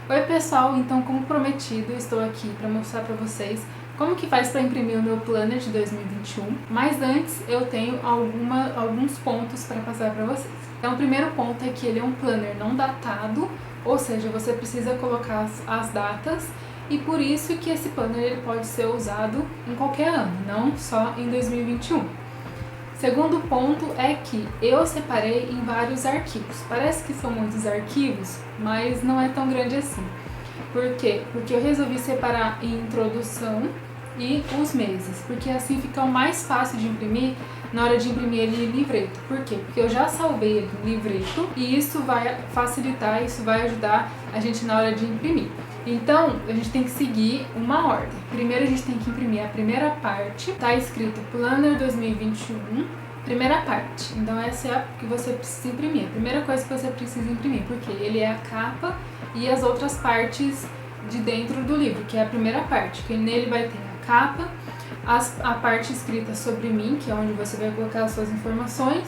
Oi pessoal, então como prometido, estou aqui para mostrar para vocês como que faz para imprimir o meu planner de 2021, mas antes eu tenho alguns pontos para passar para vocês. Então o primeiro ponto é que ele é um planner não datado, ou seja, você precisa colocar as datas e por isso que esse planner ele pode ser usado em qualquer ano, não só em 2021. Segundo ponto é que eu separei em vários arquivos. Parece que são muitos arquivos, mas não é tão grande assim. Por quê? Porque eu resolvi separar em introdução e os meses, porque assim fica mais fácil de imprimir na hora de imprimir ele em livreto. Por quê? Porque eu já salvei ele em livreto e isso vai facilitar, isso vai ajudar a gente na hora de imprimir. Então, a gente tem que seguir uma ordem. Primeiro a gente tem que imprimir a primeira parte, tá escrito Planner 2021, primeira parte. Então essa é a que você precisa imprimir, a primeira coisa que você precisa imprimir, porque ele é a capa e as outras partes de dentro do livro, que é a primeira parte, que nele vai ter a capa, a parte escrita sobre mim, que é onde você vai colocar as suas informações,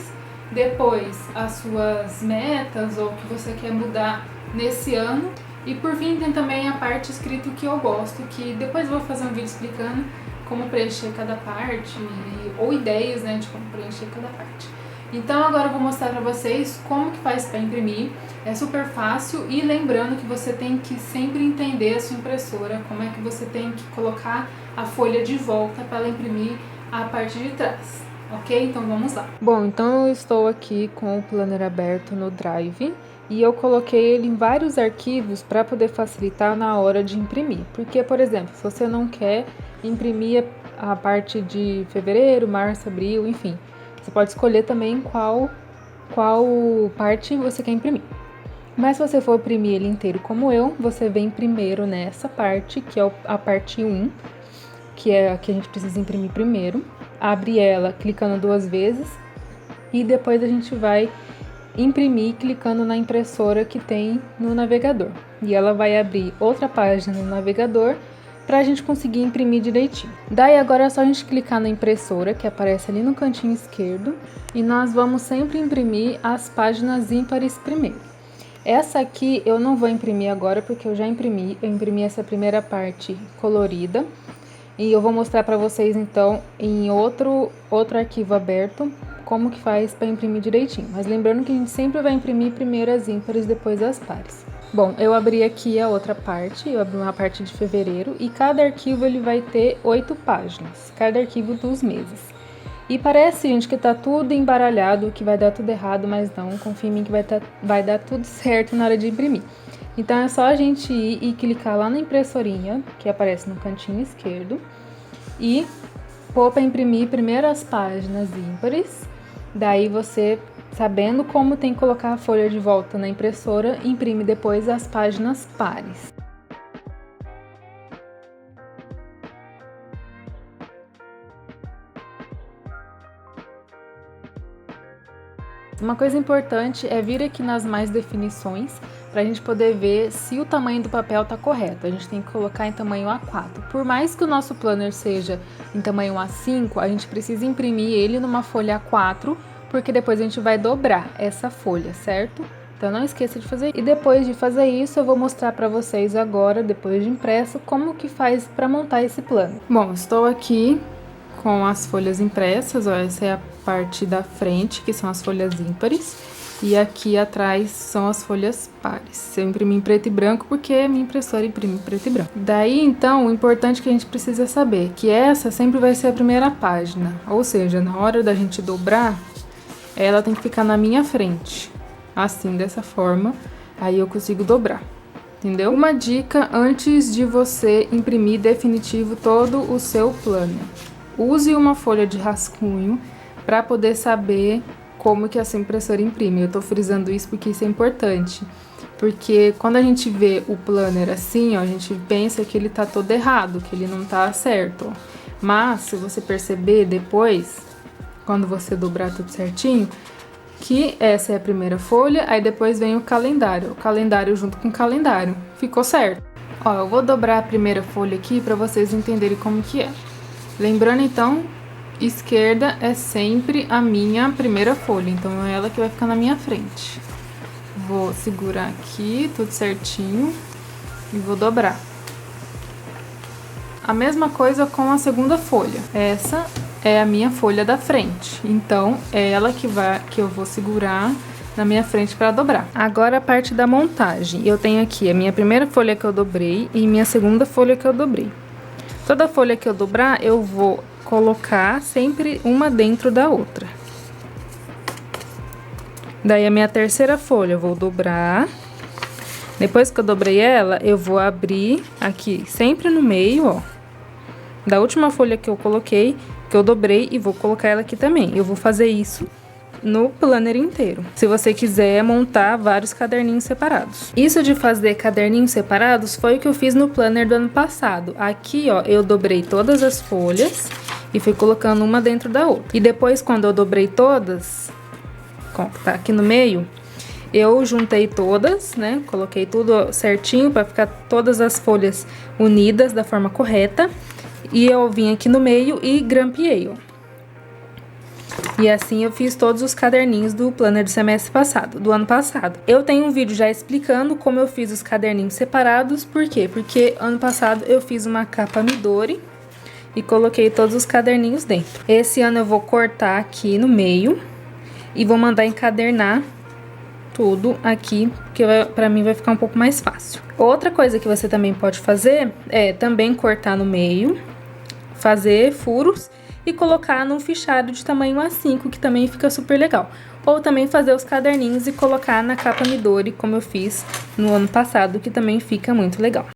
depois as suas metas ou o que você quer mudar nesse ano. E por fim tem também a parte escrita que eu gosto, que depois eu vou fazer um vídeo explicando como preencher cada parte, ou ideias, né, de como preencher cada parte. Então agora eu vou mostrar para vocês como que faz para imprimir, é super fácil e lembrando que você tem que sempre entender a sua impressora, como é que você tem que colocar a folha de volta para ela imprimir a parte de trás, ok? Então vamos lá. Bom, então eu estou aqui com o planner aberto no Drive. E eu coloquei ele em vários arquivos para poder facilitar na hora de imprimir. Porque, por exemplo, se você não quer imprimir a parte de fevereiro, março, abril, enfim, você pode escolher também qual parte você quer imprimir. Mas se você for imprimir ele inteiro como eu, você vem primeiro nessa parte, que é a parte 1, que é a que a gente precisa imprimir primeiro. Abre ela clicando 2 vezes e depois a gente vai imprimir clicando na impressora que tem no navegador. E ela vai abrir outra página no navegador para a gente conseguir imprimir direitinho. Daí agora é só a gente clicar na impressora que aparece ali no cantinho esquerdo e nós vamos sempre imprimir as páginas ímpares primeiro. Essa aqui eu não vou imprimir agora porque eu já imprimi, eu imprimi essa primeira parte colorida e eu vou mostrar para vocês então em outro arquivo aberto como que faz para imprimir direitinho. Mas lembrando que a gente sempre vai imprimir primeiro as ímpares, depois as pares. Bom, eu abri aqui a outra parte, eu abri uma parte de fevereiro e cada arquivo ele vai ter 8 páginas, cada arquivo dos meses. E parece, gente, que tá tudo embaralhado, que vai dar tudo errado, mas não, confia em mim que vai dar tudo certo na hora de imprimir. Então é só a gente ir e clicar lá na impressorinha, que aparece no cantinho esquerdo, e pôr para imprimir primeiro as páginas ímpares. Daí você, sabendo como tem que colocar a folha de volta na impressora, imprime depois as páginas pares. Uma coisa importante é vir aqui nas mais definições para a gente poder ver se o tamanho do papel está correto. A gente tem que colocar em tamanho A4. Por mais que o nosso planner seja em tamanho A5, a gente precisa imprimir ele numa folha A4, porque depois a gente vai dobrar essa folha, certo? Então não esqueça de fazer. E depois de fazer isso, eu vou mostrar para vocês agora, depois de impresso, como que faz para montar esse planner. Bom, estou aqui com as folhas impressas, ó, essa é a parte da frente, que são as folhas ímpares, e aqui atrás são as folhas pares. Eu imprimi em preto e branco porque minha impressora imprime em preto e branco. Daí, então, o importante que a gente precisa saber que essa sempre vai ser a primeira página, ou seja, na hora da gente dobrar, ela tem que ficar na minha frente, assim, dessa forma, aí eu consigo dobrar. Entendeu? Uma dica antes de você imprimir definitivo todo o seu planner. Use uma folha de rascunho para poder saber como que essa impressora imprime. Eu tô frisando isso porque isso é importante. Porque quando a gente vê o planner assim, ó, a gente pensa que ele tá todo errado, que ele não tá certo. Mas, se você perceber depois, quando você dobrar tudo certinho, que essa é a primeira folha, aí depois vem o calendário junto com o calendário. Ficou certo? Ó, eu vou dobrar a primeira folha aqui para vocês entenderem como que é. Lembrando, então, esquerda é sempre a minha primeira folha, então é ela que vai ficar na minha frente. Vou segurar aqui, tudo certinho. e vou dobrar. A mesma coisa com a segunda folha. Essa é a minha folha da frente, então é ela que eu vou segurar na minha frente para dobrar. Agora a parte da montagem. Eu tenho aqui a minha primeira folha que eu dobrei e minha segunda folha que eu dobrei. Toda folha que eu dobrar, eu vou colocar sempre uma dentro da outra. Daí a minha terceira folha eu vou dobrar. Depois que eu dobrei ela, eu vou abrir aqui sempre no meio, ó, da última folha que eu coloquei, que eu dobrei, e vou colocar ela aqui também. Eu vou fazer isso no planner inteiro, se você quiser montar vários caderninhos separados. Isso de fazer caderninhos separados foi o que eu fiz no planner do ano passado. Aqui, ó, eu dobrei todas as folhas e fui colocando uma dentro da outra. E depois, quando eu dobrei todas, tá aqui no meio, eu juntei todas, né? Coloquei tudo certinho para ficar todas as folhas unidas da forma correta. E eu vim aqui no meio e grampeei, ó. E assim eu fiz todos os caderninhos do planner do semestre passado, do ano passado. Eu tenho um vídeo já explicando como eu fiz os caderninhos separados. Por quê? Porque ano passado eu fiz uma capa Midori e coloquei todos os caderninhos dentro. Esse ano eu vou cortar aqui no meio e vou mandar encadernar tudo aqui, porque pra mim vai ficar um pouco mais fácil. Outra coisa que você também pode fazer é também cortar no meio, fazer furos e colocar num fichário de tamanho A5, que também fica super legal. Ou também fazer os caderninhos e colocar na capa Midori, como eu fiz no ano passado, que também fica muito legal.